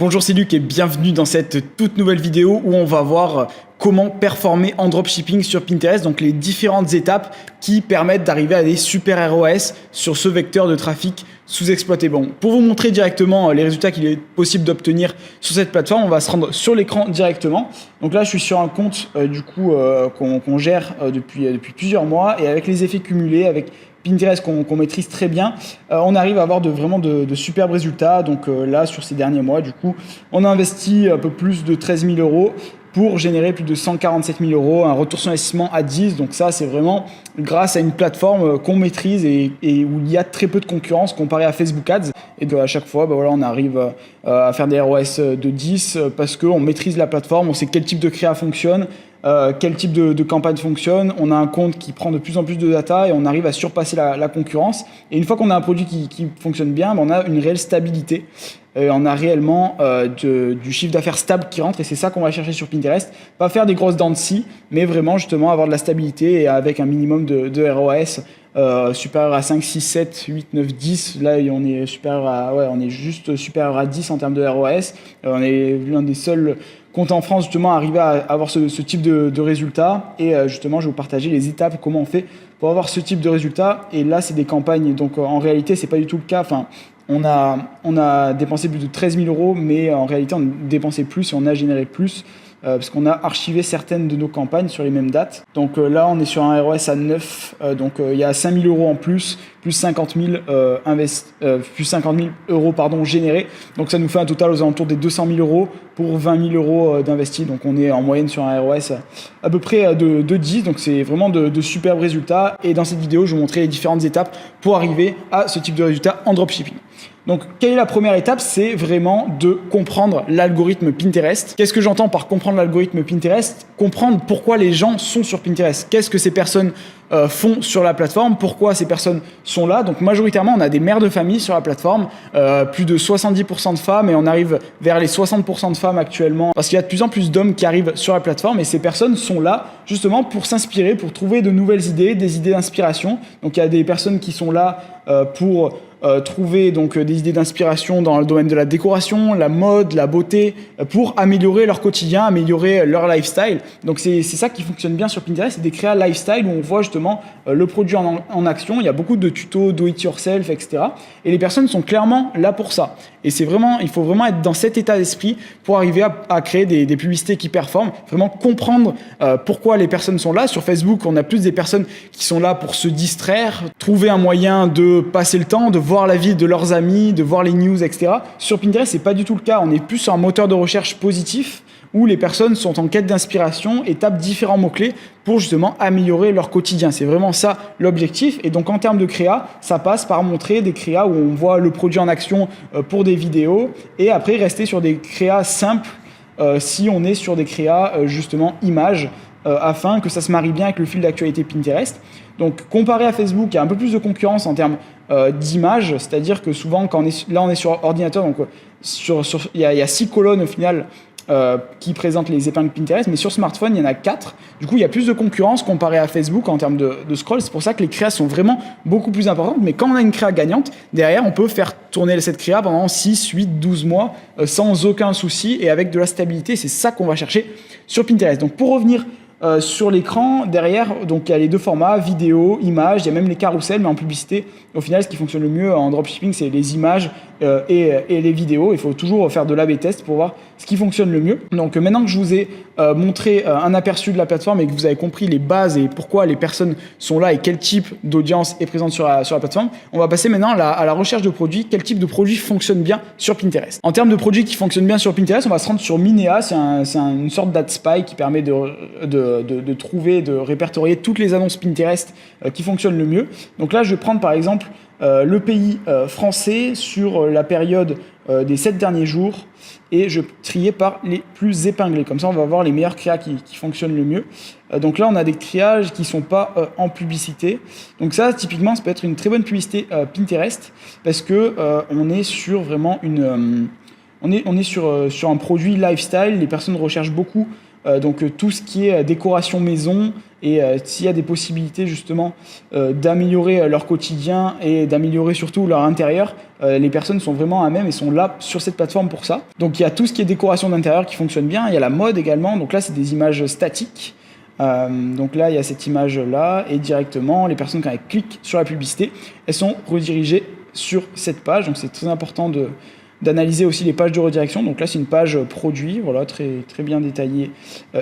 Bonjour, c'est Luc et bienvenue dans cette toute nouvelle vidéo où on va voir comment performer en dropshipping sur Pinterest, donc les différentes étapes qui permettent d'arriver à des super ROAS sur ce vecteur de trafic sous-exploité. Bon, pour vous montrer directement les résultats qu'il est possible d'obtenir sur cette plateforme, on va se rendre sur l'écran directement. Donc là, je suis sur un compte qu'on gère depuis plusieurs mois et avec les effets cumulés, avec Pinterest qu'on maîtrise très bien, on arrive à avoir vraiment de superbes résultats. Donc là, sur ces derniers mois, du coup, on a investi un peu plus de 13 000 € pour générer plus de 147 000 €, un retour sur investissement à 10. Donc ça, c'est vraiment grâce à une plateforme qu'on maîtrise et où il y a très peu de concurrence comparé à Facebook Ads. Et à chaque fois, on arrive à faire des ROAS de 10 parce qu'on maîtrise la plateforme, on sait quel type de créa fonctionne, quel type de campagne fonctionne. On a un compte qui prend de plus en plus de data et on arrive à surpasser la concurrence. Et une fois qu'on a un produit qui fonctionne bien, on a une réelle stabilité. On a réellement du chiffre d'affaires stable qui rentre et c'est ça qu'on va chercher sur Pinterest. Pas faire des grosses dents de scie, mais vraiment justement avoir de la stabilité et avec un minimum de ROAS supérieur à 5, 6, 7, 8, 9, 10. Là, on est on est juste supérieur à 10 en termes de ROAS. On est l'un des seuls comptes en France justement à arriver à avoir ce type de résultats. Et justement, je vais vous partager les étapes, comment on fait pour avoir ce type de résultats. Et là, c'est des campagnes. Donc en réalité, c'est pas du tout le cas. Enfin, on a dépensé plus de 13 000 €, mais en réalité, on a dépensé plus et on a généré plus. Parce qu'on a archivé certaines de nos campagnes sur les mêmes dates. Donc là, on est sur un ROS à 9, donc il y a 5 000 € en plus 50 000 € générés. Donc ça nous fait un total aux alentours des 200 000 € pour 20 000 € d'investis. Donc on est en moyenne sur un ROS à peu près de 10. Donc c'est vraiment de superbes résultats. Et dans cette vidéo, je vais vous montrer les différentes étapes pour arriver à ce type de résultats en dropshipping. Donc, quelle est la première étape? C'est vraiment de comprendre l'algorithme Pinterest. Qu'est-ce que j'entends par comprendre l'algorithme Pinterest? Comprendre pourquoi les gens sont sur Pinterest. Qu'est-ce que ces personnes font sur la plateforme? Pourquoi ces personnes sont là? Donc, majoritairement, on a des mères de famille sur la plateforme, plus de 70% de femmes et on arrive vers les 60% de femmes actuellement parce qu'il y a de plus en plus d'hommes qui arrivent sur la plateforme et ces personnes sont là justement pour s'inspirer, pour trouver de nouvelles idées, des idées d'inspiration. Donc, il y a des personnes qui sont là pour trouver donc des idées d'inspiration dans le domaine de la décoration, la mode, la beauté, pour améliorer leur quotidien, améliorer leur lifestyle. Donc c'est ça qui fonctionne bien sur Pinterest, c'est des créas lifestyle où on voit justement le produit en action. Il y a beaucoup de tutos do it yourself, etc. Et les personnes sont clairement là pour ça. Et il faut vraiment être dans cet état d'esprit pour arriver à créer des publicités qui performent, vraiment comprendre pourquoi les personnes sont là. Sur Facebook, on a plus des personnes qui sont là pour se distraire, trouver un moyen de passer le temps, de voir la vie de leurs amis, de voir les news, etc. Sur Pinterest, c'est pas du tout le cas. On est plus sur un moteur de recherche positif où les personnes sont en quête d'inspiration et tapent différents mots-clés pour justement améliorer leur quotidien. C'est vraiment ça l'objectif. Et donc en termes de créa, ça passe par montrer des créas où on voit le produit en action pour des vidéos et après rester sur des créas simples si on est sur des créas justement images afin que ça se marie bien avec le fil d'actualité Pinterest. Donc comparé à Facebook, il y a un peu plus de concurrence en termes d'images, c'est-à-dire que souvent quand on est sur ordinateur, donc il y a 6 colonnes au final qui présentent les épingles Pinterest, mais sur smartphone, il y en a 4. Du coup, il y a plus de concurrence comparé à Facebook en termes de scroll. C'est pour ça que les créas sont vraiment beaucoup plus importantes. Mais quand on a une créa gagnante, derrière, on peut faire tourner cette créa pendant 6, 8, 12 mois sans aucun souci et avec de la stabilité. C'est ça qu'on va chercher sur Pinterest. Donc, pour revenir sur l'écran, derrière, donc il y a les deux formats, vidéo, images, il y a même les carousels, mais en publicité, au final, ce qui fonctionne le mieux en dropshipping, c'est les images et les vidéos. Il faut toujours faire de l'A/B test pour voir ce qui fonctionne le mieux. Donc maintenant que je vous ai montré un aperçu de la plateforme et que vous avez compris les bases et pourquoi les personnes sont là et quel type d'audience est présente sur la plateforme, on va passer maintenant à la recherche de produits. Quel type de produit fonctionne bien sur Pinterest? En termes de produits qui fonctionnent bien sur Pinterest, on va se rendre sur Minea. C'est une sorte d'AdSpy qui permet de trouver, de répertorier toutes les annonces Pinterest qui fonctionnent le mieux. Donc là, je vais prendre par exemple le pays français sur la période des 7 derniers jours et je trier par les plus épinglés. Comme ça, on va voir les meilleurs créas qui fonctionnent le mieux. Donc là, on a des triages qui ne sont pas en publicité. Donc ça, typiquement, ça peut être une très bonne publicité Pinterest parce que on est sur vraiment on est sur un produit lifestyle. Les personnes recherchent beaucoup Donc tout ce qui est décoration maison, et s'il y a des possibilités justement d'améliorer leur quotidien et d'améliorer surtout leur intérieur, les personnes sont vraiment à même et sont là sur cette plateforme pour ça. Donc il y a tout ce qui est décoration d'intérieur qui fonctionne bien, il y a la mode également, donc là c'est des images statiques. Donc là il y a cette image là et directement les personnes quand elles cliquent sur la publicité, elles sont redirigées sur cette page. Donc c'est très important d'analyser aussi les pages de redirection. Donc là, c'est une page produit, voilà, très, très bien détaillée,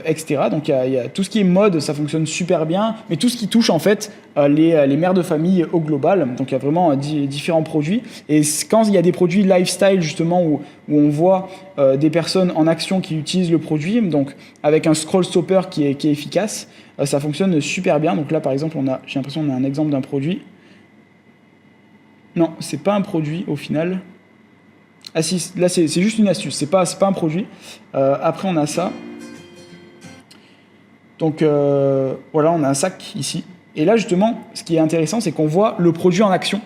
etc. Donc il y a tout ce qui est mode, ça fonctionne super bien, mais tout ce qui touche en fait les mères de famille au global. Donc il y a vraiment différents produits. Et quand il y a des produits lifestyle justement où on voit des personnes en action qui utilisent le produit, donc avec un scroll stopper qui est efficace, ça fonctionne super bien. Donc là, par exemple, j'ai l'impression qu'on a un exemple d'un produit. Non, c'est pas un produit au final. Ah si, là c'est juste une astuce, c'est pas un produit. Après on a ça. Donc voilà, on a un sac ici. Et là justement, ce qui est intéressant, c'est qu'on voit le produit en action.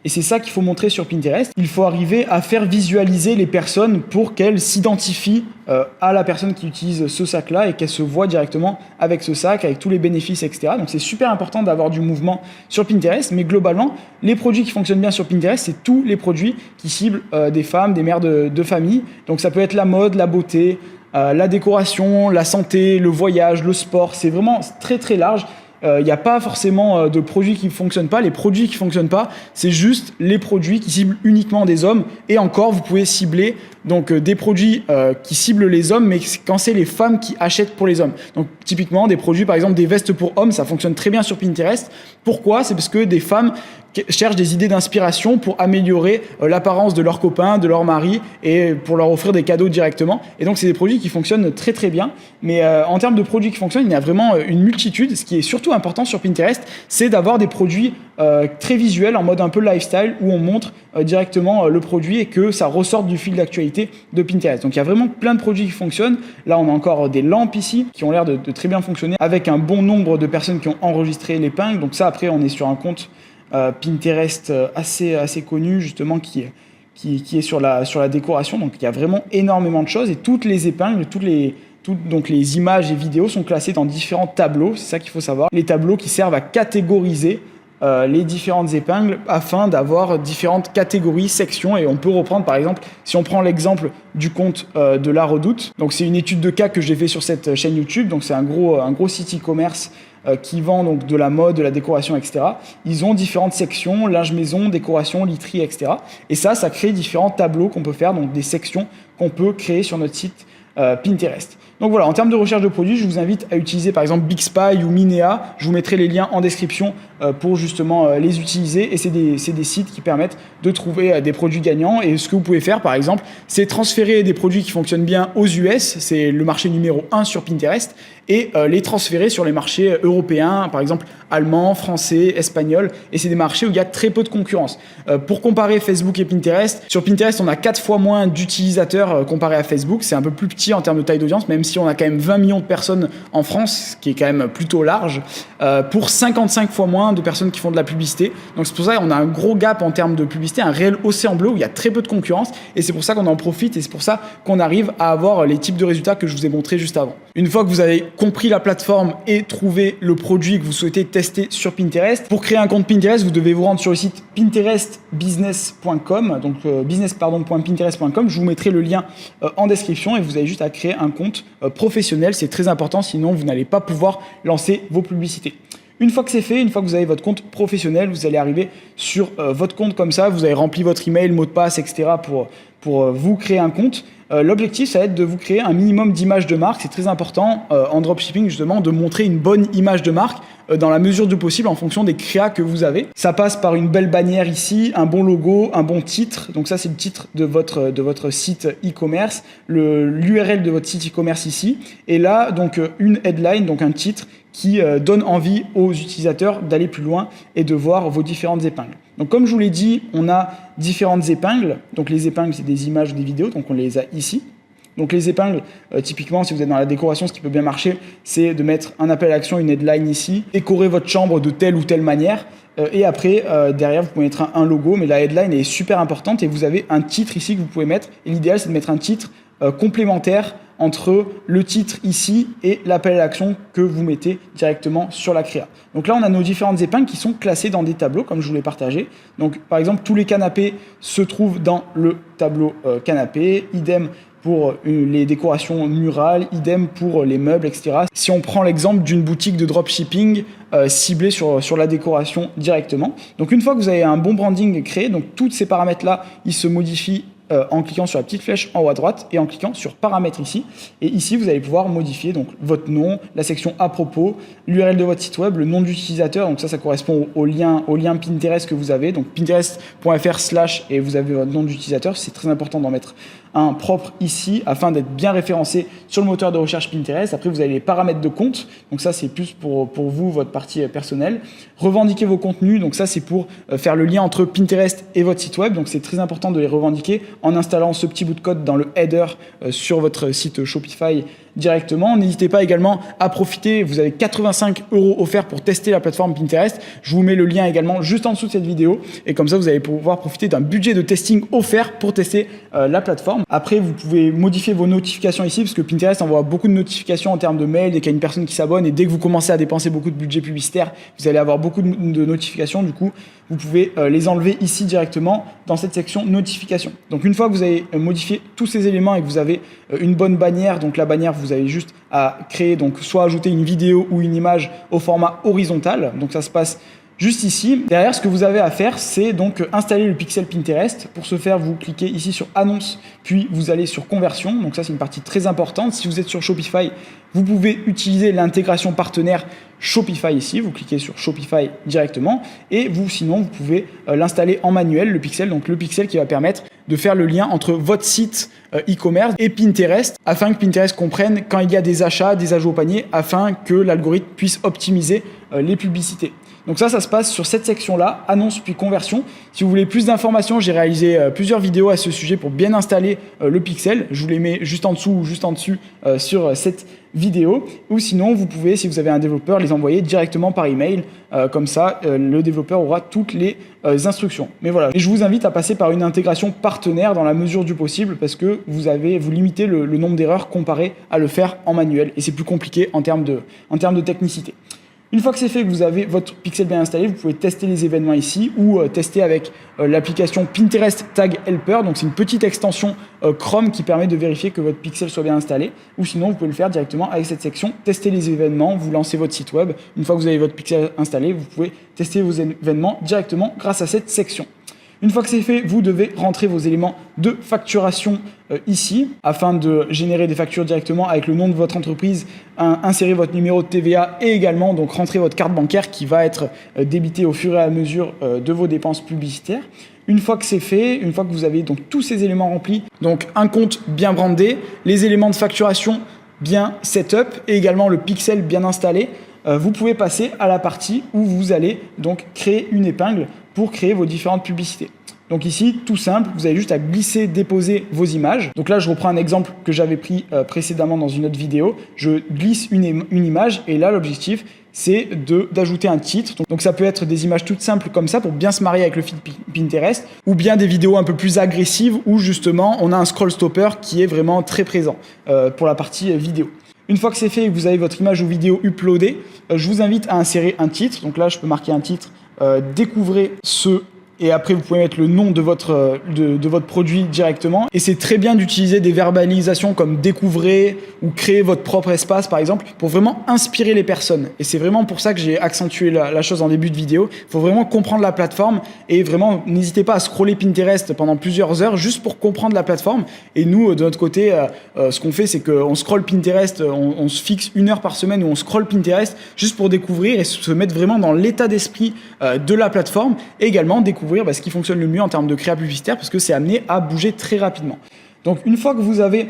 Et c'est ça qu'il faut montrer sur Pinterest. Il faut arriver à faire visualiser les personnes pour qu'elles s'identifient à la personne qui utilise ce sac-là et qu'elles se voient directement avec ce sac, avec tous les bénéfices, etc. Donc c'est super important d'avoir du mouvement sur Pinterest. Mais globalement, les produits qui fonctionnent bien sur Pinterest, c'est tous les produits qui ciblent des femmes, des mères de famille. Donc ça peut être la mode, la beauté, la décoration, la santé, le voyage, le sport. C'est vraiment très très large. Il n'y a pas forcément de produits qui ne fonctionnent pas. Les produits qui ne fonctionnent pas, c'est juste les produits qui ciblent uniquement des hommes. Et encore, vous pouvez cibler donc, des produits qui ciblent les hommes, mais quand c'est les femmes qui achètent pour les hommes. Donc typiquement, des produits, par exemple des vestes pour hommes, ça fonctionne très bien sur Pinterest. Pourquoi ? C'est parce que des femmes cherchent des idées d'inspiration pour améliorer l'apparence de leurs copains, de leur mari et pour leur offrir des cadeaux directement. Et donc, c'est des produits qui fonctionnent très très bien. Mais en termes de produits qui fonctionnent, il y a vraiment une multitude. Ce qui est surtout important sur Pinterest, c'est d'avoir des produits très visuels en mode un peu lifestyle où on montre directement le produit et que ça ressorte du fil d'actualité de Pinterest. Donc, il y a vraiment plein de produits qui fonctionnent. Là, on a encore des lampes ici qui ont l'air de très bien fonctionner avec un bon nombre de personnes qui ont enregistré l'épingle. Donc ça, après, on est sur un compte Pinterest assez connu justement qui est sur la décoration. Donc il y a vraiment énormément de choses et toutes les épingles, donc les images et vidéos sont classées dans différents tableaux. C'est ça qu'il faut savoir. Les tableaux qui servent à catégoriser les différentes épingles afin d'avoir différentes catégories, sections. Et on peut reprendre par exemple, si on prend l'exemple du compte de La Redoute. Donc c'est une étude de cas que j'ai fait sur cette chaîne YouTube. Donc c'est un gros site e-commerce qui vend donc de la mode, de la décoration, etc. Ils ont différentes sections, linge maison, décoration, literie, etc. Et ça crée différents tableaux qu'on peut faire, donc des sections qu'on peut créer sur notre site Pinterest. Donc voilà, en termes de recherche de produits, je vous invite à utiliser par exemple Bixby ou Minea. Je vous mettrai les liens en description pour justement les utiliser. Et c'est des sites qui permettent de trouver des produits gagnants. Et ce que vous pouvez faire par exemple, c'est transférer des produits qui fonctionnent bien aux US. C'est le marché numéro 1 sur Pinterest. Et les transférer sur les marchés européens, par exemple allemand, français, espagnol. Et c'est des marchés où il y a très peu de concurrence. Pour comparer Facebook et Pinterest, sur Pinterest, on a 4 fois moins d'utilisateurs comparé à Facebook. C'est un peu plus petit en termes de taille d'audience, même si on a quand même 20 millions de personnes en France, ce qui est quand même plutôt large, pour 55 fois moins de personnes qui font de la publicité. Donc c'est pour ça qu'on a un gros gap en termes de publicité, un réel océan bleu où il y a très peu de concurrence. Et c'est pour ça qu'on en profite et c'est pour ça qu'on arrive à avoir les types de résultats que je vous ai montrés juste avant. Une fois que vous avez compris la plateforme et trouvé le produit que vous souhaitez tester sur Pinterest, pour créer un compte Pinterest, vous devez vous rendre sur le site pinterestbusiness.com, donc business.pinterest.com. Je vous mettrai le lien en description et vous avez juste à créer un compte professionnel. C'est très important, sinon vous n'allez pas pouvoir lancer vos publicités. Une fois que c'est fait, une fois que vous avez votre compte professionnel, vous allez arriver sur votre compte comme ça, vous avez rempli votre email, mot de passe, etc. pour vous créer un compte. L'objectif, ça va être de vous créer un minimum d'images de marque. C'est très important en dropshipping, justement, de montrer une bonne image de marque dans la mesure du possible en fonction des créas que vous avez. Ça passe par une belle bannière ici, un bon logo, un bon titre. Donc ça, c'est le titre de votre site e-commerce, l'URL de votre site e-commerce ici. Et là, donc une headline, donc un titre qui donne envie aux utilisateurs d'aller plus loin et de voir vos différentes épingles. Donc comme je vous l'ai dit, on a différentes épingles. Donc les épingles, c'est des images ou des vidéos, donc on les a ici. Donc les épingles, typiquement, si vous êtes dans la décoration, ce qui peut bien marcher, c'est de mettre un appel à l'action, une headline ici, décorer votre chambre de telle ou telle manière. Et après, derrière, vous pouvez mettre un logo, mais la headline est super importante et vous avez un titre ici que vous pouvez mettre. Et l'idéal, c'est de mettre un titre complémentaire entre le titre ici et l'appel à l'action que vous mettez directement sur la créa. Donc là, on a nos différentes épingles qui sont classées dans des tableaux, comme je vous l'ai partagé. Donc par exemple, tous les canapés se trouvent dans le tableau canapé, idem pour les décorations murales, idem pour les meubles, etc. Si on prend l'exemple d'une boutique de dropshipping ciblée sur la décoration directement. Donc une fois que vous avez un bon branding créé, donc tous ces paramètres-là, ils se modifient en cliquant sur la petite flèche en haut à droite et en cliquant sur paramètres ici. Et ici, vous allez pouvoir modifier donc votre nom, la section à propos, l'URL de votre site web, le nom d'utilisateur. Donc ça correspond au lien Pinterest que vous avez. Donc pinterest.fr/ et vous avez votre nom d'utilisateur. C'est très important d'en mettre un propre ici afin d'être bien référencé sur le moteur de recherche Pinterest. Après, vous avez les paramètres de compte. Donc ça, c'est plus pour vous, votre partie personnelle. Revendiquer vos contenus. Donc ça, c'est pour faire le lien entre Pinterest et votre site web. Donc c'est très important de les revendiquer en installant ce petit bout de code dans le header sur votre site Shopify directement. N'hésitez pas également à profiter, vous avez 85 € offerts pour tester la plateforme Pinterest. Je vous mets le lien également juste en dessous de cette vidéo et comme ça vous allez pouvoir profiter d'un budget de testing offert pour tester la plateforme. Après, vous pouvez modifier vos notifications ici parce que Pinterest envoie beaucoup de notifications en termes de mails dès qu'il y a une personne qui s'abonne et dès que vous commencez à dépenser beaucoup de budget publicitaire, vous allez avoir beaucoup de notifications. Du coup, vous pouvez les enlever ici directement dans cette section notifications. Donc une fois que vous avez modifié tous ces éléments et que vous avez une bonne bannière, donc la bannière, vous avez juste à créer, donc soit ajouter une vidéo ou une image au format horizontal. Donc ça se passe juste ici. Derrière, ce que vous avez à faire, c'est donc installer le pixel Pinterest. Pour ce faire, vous cliquez ici sur Annonce, puis vous allez sur Conversion. Donc ça, c'est une partie très importante. Si vous êtes sur Shopify, vous pouvez utiliser l'intégration partenaire Shopify ici. Vous cliquez sur Shopify directement. Et sinon, vous pouvez l'installer en manuel, le pixel. Donc le pixel qui va permettre de faire le lien entre votre site e-commerce et Pinterest, afin que Pinterest comprenne quand il y a des achats, des ajouts au panier, afin que l'algorithme puisse optimiser les publicités. Donc ça se passe sur cette section-là, annonce puis conversion. Si vous voulez plus d'informations, j'ai réalisé plusieurs vidéos à ce sujet pour bien installer le pixel. Je vous les mets juste en dessous ou juste en dessus sur cette vidéo. Ou sinon, vous pouvez, si vous avez un développeur, les envoyer directement par email. Comme ça, le développeur aura toutes les instructions. Mais voilà, et je vous invite à passer par une intégration partenaire dans la mesure du possible parce que vous limitez le nombre d'erreurs comparé à le faire en manuel. Et c'est plus compliqué en termes de technicité. Une fois que c'est fait, que vous avez votre pixel bien installé, vous pouvez tester les événements ici ou tester avec l'application Pinterest Tag Helper. Donc c'est une petite extension Chrome qui permet de vérifier que votre pixel soit bien installé. Ou sinon, vous pouvez le faire directement avec cette section, tester les événements, vous lancez votre site web. Une fois que vous avez votre pixel installé, vous pouvez tester vos événements directement grâce à cette section. Une fois que c'est fait, vous devez rentrer vos éléments de facturation ici afin de générer des factures directement avec le nom de votre entreprise, insérer votre numéro de TVA et également donc rentrer votre carte bancaire qui va être débitée au fur et à mesure de vos dépenses publicitaires. Une fois que c'est fait, une fois que vous avez donc tous ces éléments remplis, donc un compte bien brandé, les éléments de facturation bien setup et également le pixel bien installé, vous pouvez passer à la partie où vous allez donc créer une épingle pour créer vos différentes publicités. Donc ici, tout simple, vous avez juste à glisser, déposer vos images. Donc là, je reprends un exemple que j'avais pris précédemment dans une autre vidéo. Je glisse une image et là, l'objectif, c'est d'ajouter un titre. Donc ça peut être des images toutes simples comme ça pour bien se marier avec le feed Pinterest ou bien des vidéos un peu plus agressives où justement, on a un scroll stopper qui est vraiment très présent pour la partie vidéo. Une fois que c'est fait et que vous avez votre image ou vidéo uploadée, je vous invite à insérer un titre. Donc là, je peux marquer un titre « Découvrez ce ». Et après, vous pouvez mettre le nom de votre produit directement. Et c'est très bien d'utiliser des verbalisations comme découvrez ou créer votre propre espace, par exemple, pour vraiment inspirer les personnes. Et c'est vraiment pour ça que j'ai accentué la chose en début de vidéo. Il faut vraiment comprendre la plateforme et vraiment, n'hésitez pas à scroller Pinterest pendant plusieurs heures juste pour comprendre la plateforme. Et nous, de notre côté, ce qu'on fait, c'est qu'on scrolle Pinterest, on se fixe 1 heure par semaine où on scrolle Pinterest juste pour découvrir et se mettre vraiment dans l'état d'esprit de la plateforme et également découvrir ce qui fonctionne le mieux en termes de créa publicitaire parce que c'est amené à bouger très rapidement. Donc une fois que vous avez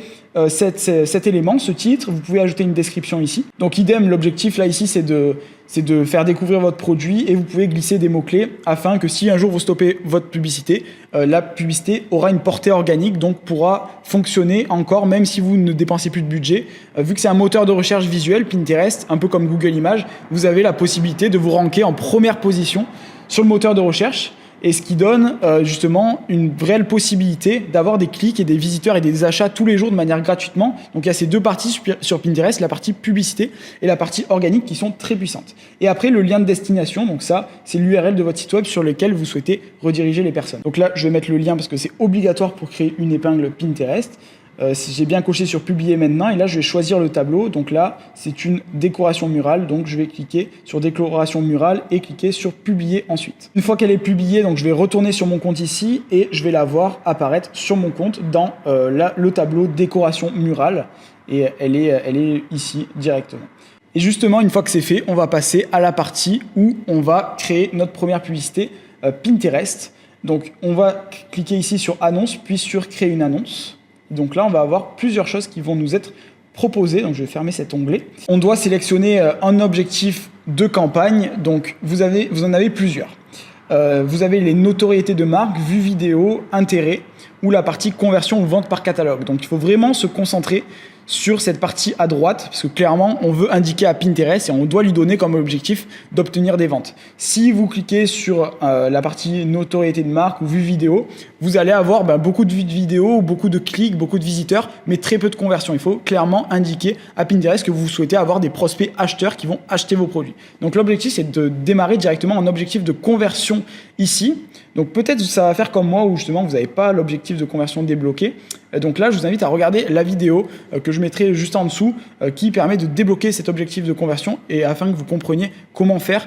cet élément, ce titre, vous pouvez ajouter une description ici. Donc idem, l'objectif là ici c'est de faire découvrir votre produit et vous pouvez glisser des mots-clés afin que si un jour vous stoppez votre publicité, la publicité aura une portée organique, donc pourra fonctionner encore même si vous ne dépensez plus de budget. Vu que c'est un moteur de recherche visuel, Pinterest, un peu comme Google Images, vous avez la possibilité de vous ranker en première position sur le moteur de recherche. et ce qui donne justement une réelle possibilité d'avoir des clics et des visiteurs et des achats tous les jours de manière gratuitement. Donc il y a ces deux parties sur Pinterest, la partie publicité et la partie organique qui sont très puissantes. Et après le lien de destination, donc ça c'est l'URL de votre site web sur lequel vous souhaitez rediriger les personnes. Donc là je vais mettre le lien parce que c'est obligatoire pour créer une épingle Pinterest. J'ai bien coché sur publier maintenant et là je vais choisir le tableau. Donc là c'est une décoration murale, donc je vais cliquer sur décoration murale et cliquer sur publier ensuite. Une fois qu'elle est publiée, donc je vais retourner sur mon compte ici et je vais la voir apparaître sur mon compte dans le tableau décoration murale et elle est ici directement. Et justement une fois que c'est fait, on va passer à la partie où on va créer notre première publicité Pinterest. Donc on va cliquer ici sur annonce puis sur créer une annonce. Donc là, on va avoir plusieurs choses qui vont nous être proposées. Donc je vais fermer cet onglet. On doit sélectionner un objectif de campagne. Donc vous en avez plusieurs. Vous avez les notoriétés de marque, vues vidéo, intérêt ou la partie conversion ou vente par catalogue. Donc il faut vraiment se concentrer sur cette partie à droite parce que clairement on veut indiquer à Pinterest et on doit lui donner comme objectif d'obtenir des ventes. Si vous cliquez sur la partie notoriété de marque ou vue vidéo, vous allez avoir beaucoup de vues de vidéo, beaucoup de clics, beaucoup de visiteurs, mais très peu de conversion. Il faut clairement indiquer à Pinterest que vous souhaitez avoir des prospects acheteurs qui vont acheter vos produits. Donc l'objectif c'est de démarrer directement en objectif de conversion ici. Donc peut-être ça va faire comme moi où justement vous n'avez pas l'objectif de conversion débloqué. Donc là je vous invite à regarder la vidéo que je mettrai juste en dessous qui permet de débloquer cet objectif de conversion et afin que vous compreniez comment faire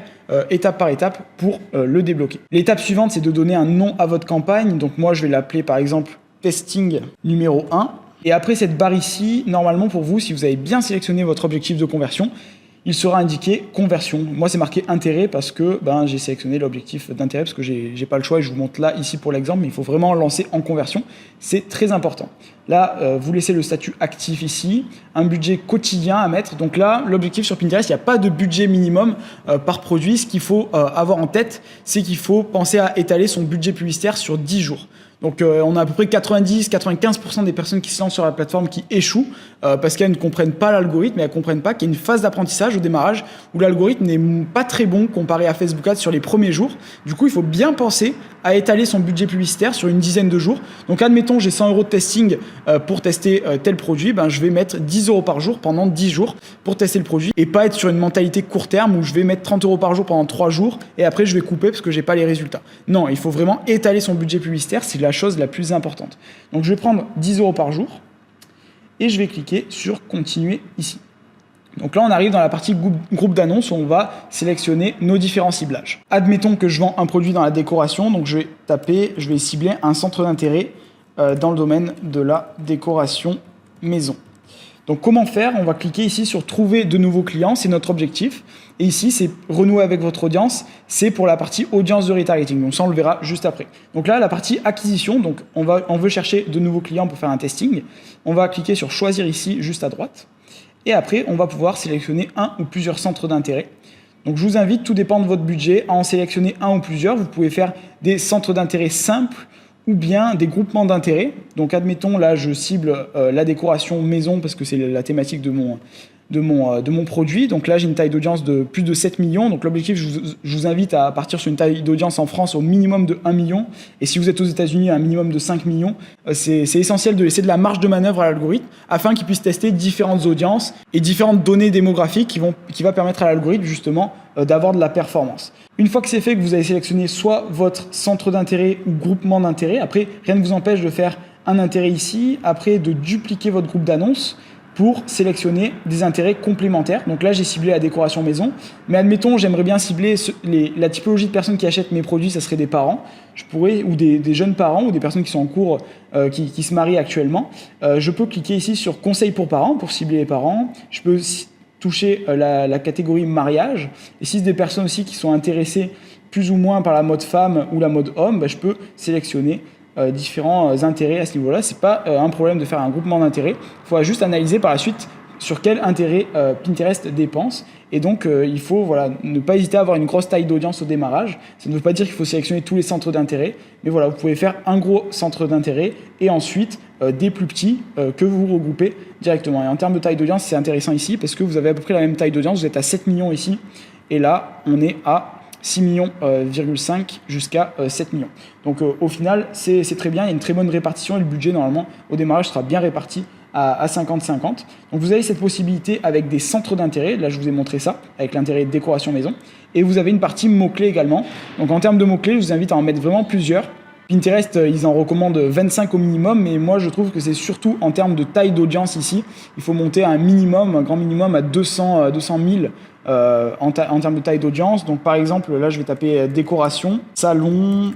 étape par étape pour le débloquer. L'étape suivante c'est de donner un nom à votre campagne. Donc moi je vais l'appeler par exemple testing numéro 1 et après cette barre ici, normalement pour vous si vous avez bien sélectionné votre objectif de conversion, il sera indiqué conversion. Moi, c'est marqué intérêt parce que j'ai sélectionné l'objectif d'intérêt parce que j'ai pas le choix et je vous montre là ici pour l'exemple, mais il faut vraiment lancer en conversion. C'est très important. Là, vous laissez le statut actif ici, un budget quotidien à mettre. Donc là, l'objectif sur Pinterest, il n'y a pas de budget minimum par produit. Ce qu'il faut avoir en tête, c'est qu'il faut penser à étaler son budget publicitaire sur 10 jours. Donc on a à peu près 90-95% des personnes qui se lancent sur la plateforme qui échouent parce qu'elles ne comprennent pas l'algorithme et elles ne comprennent pas qu'il y a une phase d'apprentissage au démarrage où l'algorithme n'est pas très bon comparé à Facebook Ads sur les premiers jours. Du coup, il faut bien penser à étaler son budget publicitaire sur une dizaine de jours. Donc admettons, j'ai 100 € de testing pour tester tel produit, je vais mettre 10 € par jour pendant 10 jours pour tester le produit et pas être sur une mentalité court terme où je vais mettre 30 € par jour pendant 3 jours et après je vais couper parce que j'ai pas les résultats. Non, il faut vraiment étaler son budget publicitaire, c'est la chose la plus importante. Donc je vais prendre 10 € par jour et je vais cliquer sur continuer ici. Donc là, on arrive dans la partie groupe d'annonces où on va sélectionner nos différents ciblages. Admettons que je vends un produit dans la décoration, donc je vais cibler un centre d'intérêt dans le domaine de la décoration maison. Donc comment faire? On va cliquer ici sur trouver de nouveaux clients, c'est notre objectif. Et ici, c'est renouer avec votre audience, c'est pour la partie audience de retargeting. Donc ça, on le verra juste après. Donc là, la partie acquisition, donc on veut chercher de nouveaux clients pour faire un testing. On va cliquer sur choisir ici, juste à droite. Et après, on va pouvoir sélectionner un ou plusieurs centres d'intérêt. Donc je vous invite, tout dépend de votre budget, à en sélectionner un ou plusieurs. Vous pouvez faire des centres d'intérêt simples ou bien des groupements d'intérêt. Donc admettons, là, je cible la décoration maison parce que c'est la thématique de mon produit. Donc là, j'ai une taille d'audience de plus de 7 millions. Donc l'objectif, je vous invite à partir sur une taille d'audience en France au minimum de 1 million. Et si vous êtes aux États-Unis, un minimum de 5 millions. C'est essentiel de laisser de la marge de manœuvre à l'algorithme afin qu'il puisse tester différentes audiences et différentes données démographiques qui va permettre à l'algorithme justement d'avoir de la performance. Une fois que c'est fait, que vous avez sélectionné soit votre centre d'intérêt ou groupement d'intérêt, après, rien ne vous empêche de faire un intérêt ici, après de dupliquer votre groupe d'annonces pour sélectionner des intérêts complémentaires. Donc là, j'ai ciblé la décoration maison, mais admettons, j'aimerais bien cibler la typologie de personnes qui achètent mes produits, ça serait des parents, ou des jeunes parents, ou des personnes qui sont en cours, qui se marient actuellement. Je peux cliquer ici sur conseils pour parents, pour cibler les parents. Je peux toucher la catégorie mariage. Et si c'est des personnes aussi qui sont intéressées plus ou moins par la mode femme ou la mode homme, je peux sélectionner différents intérêts à ce niveau-là. C'est pas un problème de faire un groupement d'intérêts. Il faudra juste analyser par la suite sur quel intérêt Pinterest dépense. Et donc, il faut ne pas hésiter à avoir une grosse taille d'audience au démarrage. Ça ne veut pas dire qu'il faut sélectionner tous les centres d'intérêt. Mais voilà, vous pouvez faire un gros centre d'intérêt et ensuite des plus petits que vous regroupez directement. Et en termes de taille d'audience, c'est intéressant ici parce que vous avez à peu près la même taille d'audience. Vous êtes à 7 millions ici. Et là, on est à 6,5 millions jusqu'à 7 millions. Donc au final, c'est très bien, il y a une très bonne répartition et le budget normalement au démarrage sera bien réparti à 50-50. Donc vous avez cette possibilité avec des centres d'intérêt, là je vous ai montré ça, avec l'intérêt décoration maison, et vous avez une partie mots-clés également. Donc en termes de mots-clés, je vous invite à en mettre vraiment plusieurs. Pinterest, ils en recommandent 25 au minimum, mais moi je trouve que c'est surtout en termes de taille d'audience ici, il faut monter à un minimum, un grand minimum à 200 000 en termes de taille d'audience. Donc par exemple, là je vais taper décoration, salon,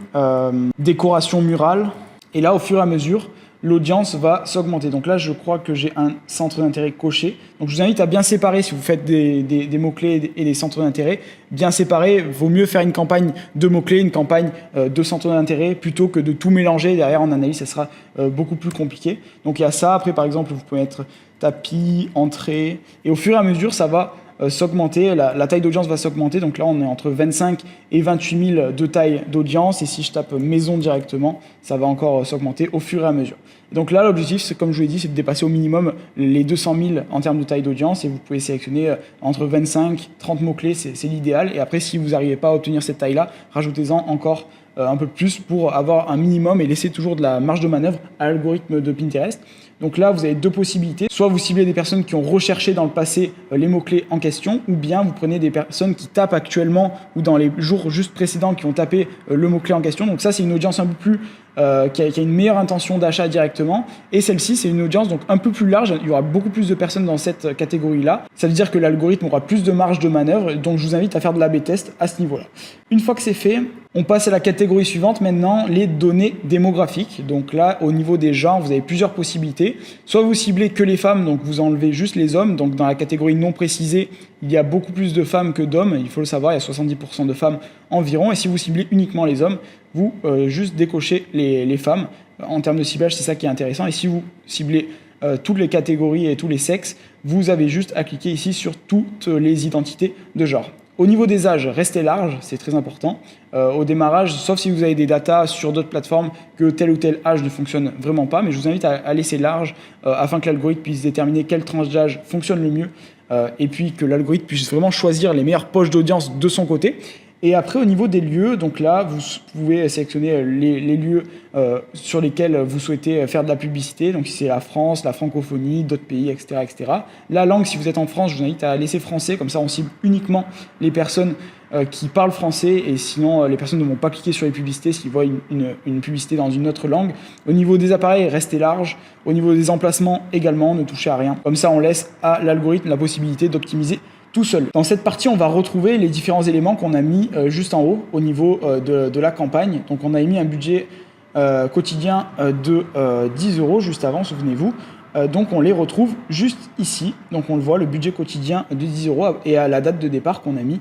décoration murale, et là au fur et à mesure, l'audience va s'augmenter. Donc là, je crois que j'ai un centre d'intérêt coché. Donc je vous invite à bien séparer, si vous faites des mots-clés et des centres d'intérêt, bien séparer. Vaut mieux faire une campagne de mots-clés, une campagne de centres d'intérêt, plutôt que de tout mélanger. Derrière, en analyse, ça sera beaucoup plus compliqué. Donc il y a ça. Après, par exemple, vous pouvez mettre tapis, entrée. Et au fur et à mesure, ça va s'augmenter, la taille d'audience va s'augmenter. Donc là, on est entre 25 et 28 000 de taille d'audience. Et si je tape maison directement, ça va encore s'augmenter au fur et à mesure. Et donc là, l'objectif, comme je vous l'ai dit, c'est de dépasser au minimum les 200 000 en termes de taille d'audience. Et vous pouvez sélectionner entre 25 30 mots-clés, c'est l'idéal. Et après, si vous n'arrivez pas à obtenir cette taille-là, rajoutez-en encore un peu plus pour avoir un minimum et laisser toujours de la marge de manœuvre à l'algorithme de Pinterest. Donc là, vous avez deux possibilités. Soit vous ciblez des personnes qui ont recherché dans le passé les mots-clés en question, ou bien vous prenez des personnes qui tapent actuellement ou dans les jours juste précédents qui ont tapé le mot-clé en question. Donc ça, c'est une audience un peu plus qui a une meilleure intention d'achat directement. Et celle-ci, c'est une audience donc un peu plus large. Il y aura beaucoup plus de personnes dans cette catégorie-là. Ça veut dire que l'algorithme aura plus de marge de manœuvre. Donc je vous invite à faire de l'A/B test à ce niveau-là. Une fois que c'est fait, on passe à la catégorie suivante maintenant, les données démographiques. Donc là, au niveau des genres, vous avez plusieurs possibilités. Soit vous ciblez que les femmes, donc vous enlevez juste les hommes. Donc dans la catégorie non précisée, il y a beaucoup plus de femmes que d'hommes. Il faut le savoir, il y a 70% de femmes environ. Et si vous ciblez uniquement les hommes, vous juste décochez les femmes. En termes de ciblage, c'est ça qui est intéressant. Et si vous ciblez toutes les catégories et tous les sexes, vous avez juste à cliquer ici sur toutes les identités de genre. Au niveau des âges, restez large, c'est très important. Au démarrage, sauf si vous avez des datas sur d'autres plateformes que tel ou tel âge ne fonctionne vraiment pas, mais je vous invite à laisser large afin que l'algorithme puisse déterminer quelle tranche d'âge fonctionne le mieux et puis que l'algorithme puisse vraiment choisir les meilleures poches d'audience de son côté. Et après, au niveau des lieux, donc là, vous pouvez sélectionner les lieux sur lesquels vous souhaitez faire de la publicité. Donc, si c'est la France, la francophonie, d'autres pays, etc., etc. La langue, si vous êtes en France, je vous invite à laisser français. Comme ça, on cible uniquement les personnes qui parlent français. Et sinon, les personnes ne vont pas cliquer sur les publicités s'ils voient une publicité dans une autre langue. Au niveau des appareils, restez large. Au niveau des emplacements, également, ne touchez à rien. Comme ça, on laisse à l'algorithme la possibilité d'optimiser tout seul. Dans cette partie, on va retrouver les différents éléments qu'on a mis juste en haut au niveau de la campagne. Donc on a mis un budget quotidien de 10 € juste avant, souvenez-vous. Donc on les retrouve juste ici. Donc on le voit, le budget quotidien de 10 € et à la date de départ qu'on a mis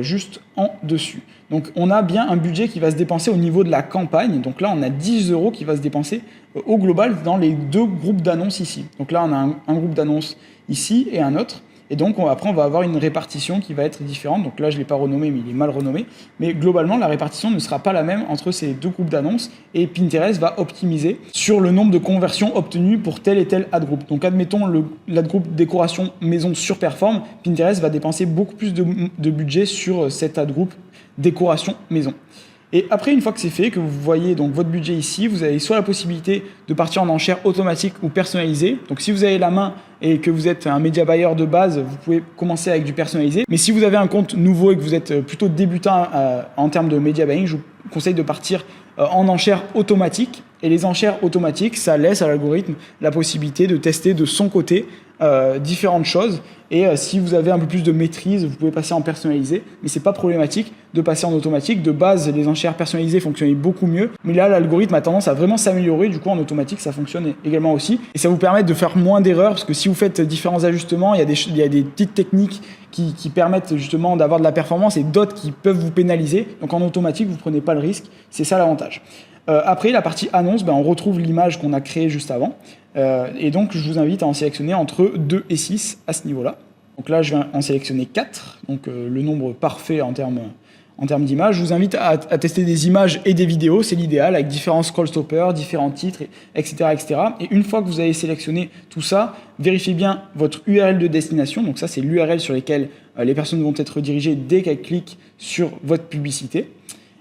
juste en dessus. Donc on a bien un budget qui va se dépenser au niveau de la campagne. Donc là on a 10 € qui va se dépenser au global dans les deux groupes d'annonces ici. Donc là on a un groupe d'annonces ici et un autre. Et donc après on va avoir une répartition qui va être différente. Donc là je ne l'ai pas renommé mais il est mal renommé. Mais globalement la répartition ne sera pas la même entre ces deux groupes d'annonces et Pinterest va optimiser sur le nombre de conversions obtenues pour tel et tel ad group. Donc admettons l'ad group décoration maison surperforme, Pinterest va dépenser beaucoup plus de budget sur cet ad group décoration maison. Et après, une fois que c'est fait, que vous voyez donc votre budget ici, vous avez soit la possibilité de partir en enchère automatique ou personnalisée. Donc si vous avez la main et que vous êtes un média buyer de base, vous pouvez commencer avec du personnalisé. Mais si vous avez un compte nouveau et que vous êtes plutôt débutant en termes de média buying, je vous conseille de partir en enchère automatique. Et les enchères automatiques, ça laisse à l'algorithme la possibilité de tester de son côté différentes choses. Et si vous avez un peu plus de maîtrise, vous pouvez passer en personnalisé. Mais c'est pas problématique de passer en automatique. De base, les enchères personnalisées fonctionnaient beaucoup mieux. Mais là, l'algorithme a tendance à vraiment s'améliorer. Du coup, en automatique, ça fonctionne également aussi. Et ça vous permet de faire moins d'erreurs. Parce que si vous faites différents ajustements, il y a des petites techniques qui permettent justement d'avoir de la performance et d'autres qui peuvent vous pénaliser. Donc en automatique, vous ne prenez pas le risque. C'est ça l'avantage. Après, la partie annonce, on retrouve l'image qu'on a créée juste avant. Et donc, je vous invite à en sélectionner entre 2 et 6 à ce niveau-là. Donc là, je vais en sélectionner 4, donc le nombre parfait en termes en termes d'images. Je vous invite à tester des images et des vidéos, c'est l'idéal, avec différents scroll stoppers, différents titres, etc., etc. Et une fois que vous avez sélectionné tout ça, vérifiez bien votre URL de destination. Donc ça, c'est l'URL sur laquelle les personnes vont être redirigées dès qu'elles cliquent sur votre publicité.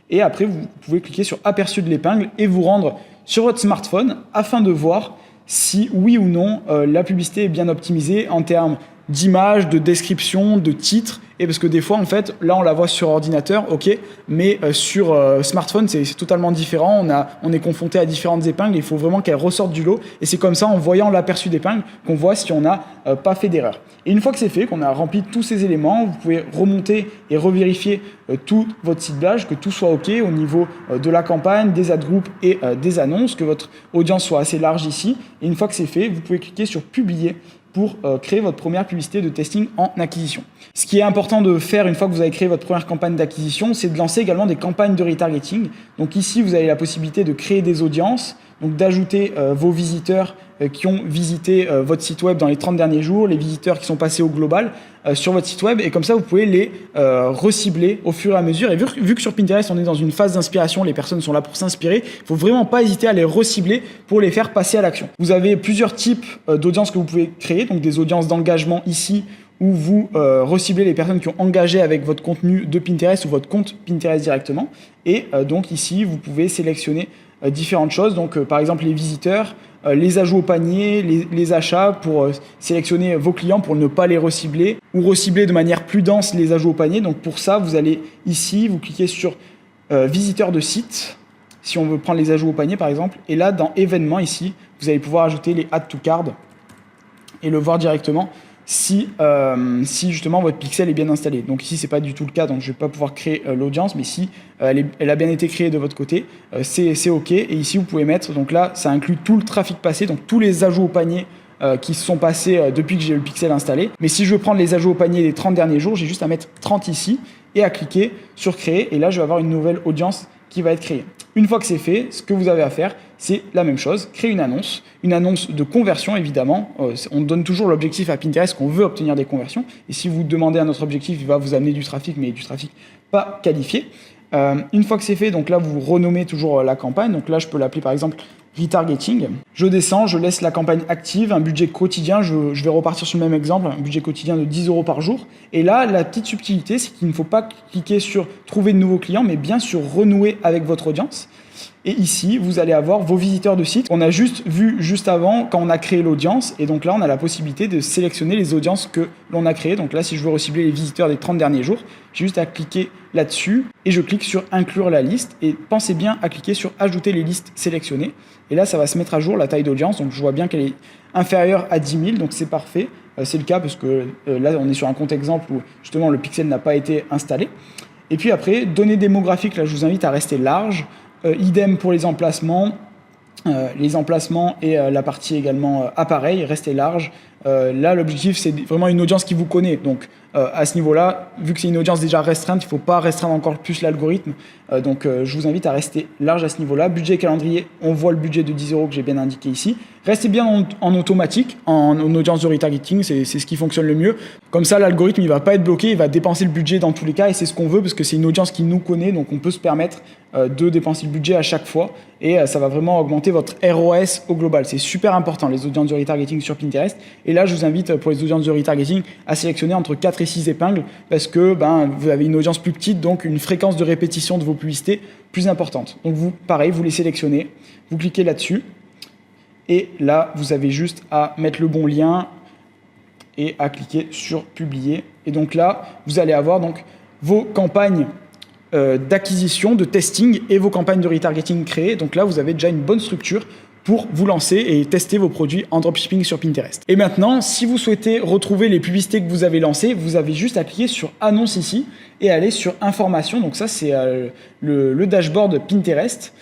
Et après, vous pouvez cliquer sur aperçu de l'épingle et vous rendre sur votre smartphone afin de voir si oui ou non la publicité est bien optimisée en termes d'image, de description, de titre. Et parce que des fois, en fait, là, on la voit sur ordinateur, ok, mais sur smartphone, c'est totalement différent. On est confronté à différentes épingles. Il faut vraiment qu'elles ressortent du lot. Et c'est comme ça, en voyant l'aperçu d'épingle, qu'on voit si on n'a pas fait d'erreur. Et une fois que c'est fait, qu'on a rempli tous ces éléments, vous pouvez remonter et revérifier tout votre ciblage, que tout soit ok au niveau de la campagne, des ad groups et des annonces, que votre audience soit assez large ici. Et une fois que c'est fait, vous pouvez cliquer sur publier pour créer votre première publicité de testing en acquisition. Ce qui est important de faire une fois que vous avez créé votre première campagne d'acquisition, c'est de lancer également des campagnes de retargeting. Donc ici, vous avez la possibilité de créer des audiences, donc d'ajouter vos visiteurs qui ont visité votre site web dans les 30 derniers jours, les visiteurs qui sont passés au global sur votre site web, et comme ça vous pouvez les recibler au fur et à mesure. Et vu que sur Pinterest on est dans une phase d'inspiration, les personnes sont là pour s'inspirer, il ne faut vraiment pas hésiter à les recibler pour les faire passer à l'action. Vous avez plusieurs types d'audiences que vous pouvez créer, donc des audiences d'engagement ici, où vous reciblez les personnes qui ont engagé avec votre contenu de Pinterest ou votre compte Pinterest directement. Et donc ici, vous pouvez sélectionner différentes choses. Donc par exemple les visiteurs, les ajouts au panier, les achats pour sélectionner vos clients pour ne pas les recibler ou recibler de manière plus dense les ajouts au panier. Donc pour ça, vous allez ici, vous cliquez sur visiteurs de site, si on veut prendre les ajouts au panier par exemple. Et là, dans événements ici, vous allez pouvoir ajouter les add to cart et le voir directement si justement votre pixel est bien installé. Donc ici, c'est pas du tout le cas, donc je vais pas pouvoir créer l'audience, mais si elle a bien été créée de votre côté, c'est OK. Et ici, vous pouvez mettre, donc là, ça inclut tout le trafic passé, donc tous les ajouts au panier qui se sont passés depuis que j'ai le pixel installé. Mais si je veux prendre les ajouts au panier des 30 derniers jours, j'ai juste à mettre 30 ici et à cliquer sur créer, et là, je vais avoir une nouvelle audience qui va être créée. Une fois que c'est fait, ce que vous avez à faire, c'est la même chose, créer une annonce de conversion évidemment. On donne toujours l'objectif à Pinterest qu'on veut obtenir des conversions. Et si vous demandez à notre objectif, il va vous amener du trafic, mais du trafic pas qualifié. Une fois que c'est fait, donc là, vous renommez toujours la campagne. Donc là, je peux l'appeler par exemple retargeting. Je descends, je laisse la campagne active, un budget quotidien, je vais repartir sur le même exemple, un budget quotidien de 10 € par jour. Et là, la petite subtilité, c'est qu'il ne faut pas cliquer sur trouver de nouveaux clients, mais bien sur renouer avec votre audience. Et ici, vous allez avoir vos visiteurs de site. On a juste vu juste avant quand on a créé l'audience. Et donc là, on a la possibilité de sélectionner les audiences que l'on a créées. Donc là, si je veux recibler les visiteurs des 30 derniers jours, j'ai juste à cliquer là-dessus et je clique sur inclure la liste. Et pensez bien à cliquer sur ajouter les listes sélectionnées. Et là, ça va se mettre à jour la taille d'audience. Donc je vois bien qu'elle est inférieure à 10 000. Donc c'est parfait. C'est le cas parce que là, on est sur un compte exemple où justement le pixel n'a pas été installé. Et puis après, données démographiques, là, je vous invite à rester large. Idem pour les emplacements et la partie également appareil, restez large. Là, l'objectif, c'est vraiment une audience qui vous connaît. Donc, à ce niveau-là, vu que c'est une audience déjà restreinte, il ne faut pas restreindre encore plus l'algorithme. Donc, je vous invite à rester large à ce niveau-là. Budget calendrier, on voit le budget de 10 € que j'ai bien indiqué ici. Restez bien en automatique, en audience de retargeting, c'est ce qui fonctionne le mieux. Comme ça, l'algorithme, il ne va pas être bloqué, il va dépenser le budget dans tous les cas, et c'est ce qu'on veut, parce que c'est une audience qui nous connaît, donc on peut se permettre de dépenser le budget à chaque fois, et ça va vraiment augmenter votre ROS au global. C'est super important, les audiences de retargeting sur Pinterest. Et là, je vous invite, pour les audiences de retargeting, à sélectionner entre 4 et 6 épingles, parce que vous avez une audience plus petite, donc une fréquence de répétition de vos publicités plus importante. Donc vous, pareil, vous les sélectionnez, vous cliquez là-dessus, et là, vous avez juste à mettre le bon lien et à cliquer sur publier. Et donc là, vous allez avoir donc vos campagnes d'acquisition, de testing et vos campagnes de retargeting créées. Donc là, vous avez déjà une bonne structure pour vous lancer et tester vos produits en dropshipping sur Pinterest. Et maintenant, si vous souhaitez retrouver les publicités que vous avez lancées, vous avez juste à cliquer sur annonce ici et aller sur information. Donc ça, c'est le dashboard Pinterest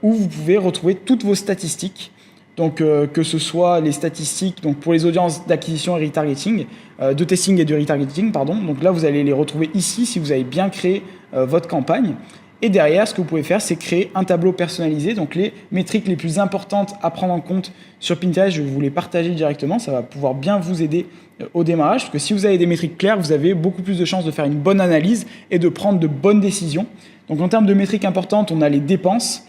où vous pouvez retrouver toutes vos statistiques. Donc que ce soit les statistiques donc pour les audiences d'acquisition et retargeting, de testing et de retargeting, pardon. Donc là, vous allez les retrouver ici si vous avez bien créé votre campagne. Et derrière, ce que vous pouvez faire, c'est créer un tableau personnalisé. Donc les métriques les plus importantes à prendre en compte sur Pinterest, je vais vous les partager directement. Ça va pouvoir bien vous aider au démarrage, parce que si vous avez des métriques claires, vous avez beaucoup plus de chances de faire une bonne analyse et de prendre de bonnes décisions. Donc en termes de métriques importantes, on a les dépenses,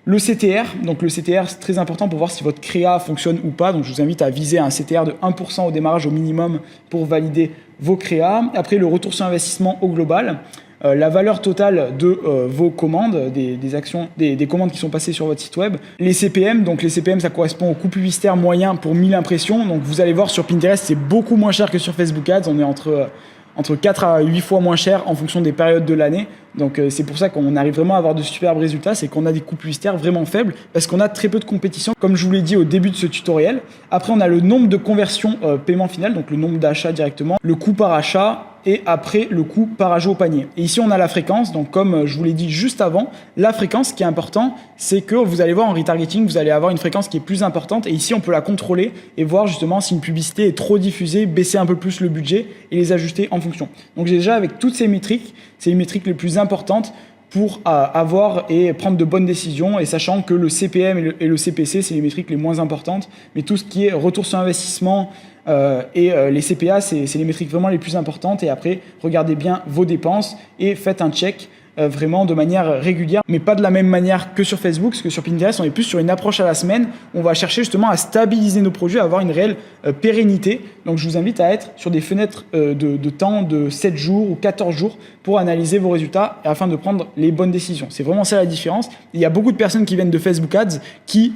le CTR. Donc le CTR, c'est très important pour voir si votre créa fonctionne ou pas. Donc je vous invite à viser un CTR de 1% au démarrage au minimum pour valider vos créas. Après, le retour sur investissement au global. La valeur totale de vos commandes, des actions, des commandes qui sont passées sur votre site web. Les CPM, donc les CPM, ça correspond au coût publicitaire moyen pour 1000 impressions. Donc vous allez voir sur Pinterest, c'est beaucoup moins cher que sur Facebook Ads. On est entre 4 à 8 fois moins cher en fonction des périodes de l'année. Donc c'est pour ça qu'on arrive vraiment à avoir de superbes résultats, c'est qu'on a des coûts publicitaires vraiment faibles parce qu'on a très peu de compétition, comme je vous l'ai dit au début de ce tutoriel. Après, on a le nombre de conversions paiement final, donc le nombre d'achats directement, le coût par achat et après le coût par ajout au panier. Et ici, on a la fréquence. Donc comme je vous l'ai dit juste avant, la fréquence, ce qui est important, c'est que vous allez voir en retargeting, vous allez avoir une fréquence qui est plus importante et ici, on peut la contrôler et voir justement si une publicité est trop diffusée, baisser un peu plus le budget et les ajuster en fonction. Donc déjà, avec toutes ces métriques, c'est les métriques les plus importantes pour avoir et prendre de bonnes décisions, et sachant que le CPM et le CPC, c'est les métriques les moins importantes, mais tout ce qui est retour sur investissement et les CPA, c'est les métriques vraiment les plus importantes. Et après, regardez bien vos dépenses et faites un check vraiment de manière régulière, mais pas de la même manière que sur Facebook, parce que sur Pinterest, on est plus sur une approche à la semaine. On va chercher justement à stabiliser nos produits, à avoir une réelle pérennité. Donc, je vous invite à être sur des fenêtres de temps de 7 jours ou 14 jours pour analyser vos résultats afin de prendre les bonnes décisions. C'est vraiment ça la différence. Il y a beaucoup de personnes qui viennent de Facebook Ads qui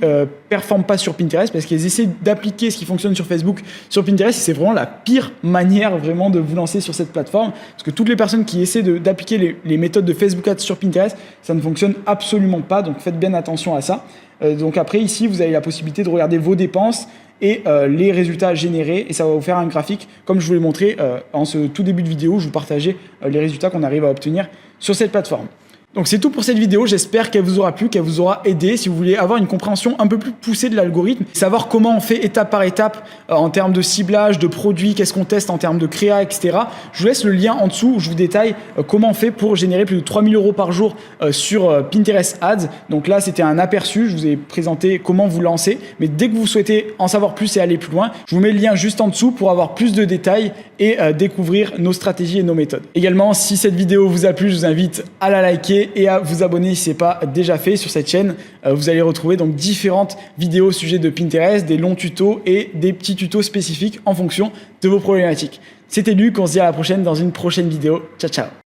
performent pas sur Pinterest parce qu'ils essaient d'appliquer ce qui fonctionne sur Facebook sur Pinterest, et c'est vraiment la pire manière vraiment de vous lancer sur cette plateforme, parce que toutes les personnes qui essaient d'appliquer les méthodes de Facebook Ads sur Pinterest, ça ne fonctionne absolument pas, donc faites bien attention à ça. Donc après, ici, vous avez la possibilité de regarder vos dépenses et les résultats générés, et ça va vous faire un graphique comme je vous l'ai montré en ce tout début de vidéo où je vous partageais les résultats qu'on arrive à obtenir sur cette plateforme. Donc c'est tout pour cette vidéo, j'espère qu'elle vous aura plu, qu'elle vous aura aidé. Si vous voulez avoir une compréhension un peu plus poussée de l'algorithme, savoir comment on fait étape par étape en termes de ciblage, de produits, qu'est-ce qu'on teste en termes de créa, etc. Je vous laisse le lien en dessous où je vous détaille comment on fait pour générer plus de 3000 € par jour sur Pinterest Ads. Donc là, c'était un aperçu, je vous ai présenté comment vous lancer, mais dès que vous souhaitez en savoir plus et aller plus loin, je vous mets le lien juste en dessous pour avoir plus de détails et découvrir nos stratégies et nos méthodes. Également, si cette vidéo vous a plu, je vous invite à la liker et à vous abonner si ce n'est pas déjà fait sur cette chaîne. Vous allez retrouver donc différentes vidéos au sujet de Pinterest, des longs tutos et des petits tutos spécifiques en fonction de vos problématiques. C'était Luc, on se dit à la prochaine dans une prochaine vidéo. Ciao, ciao.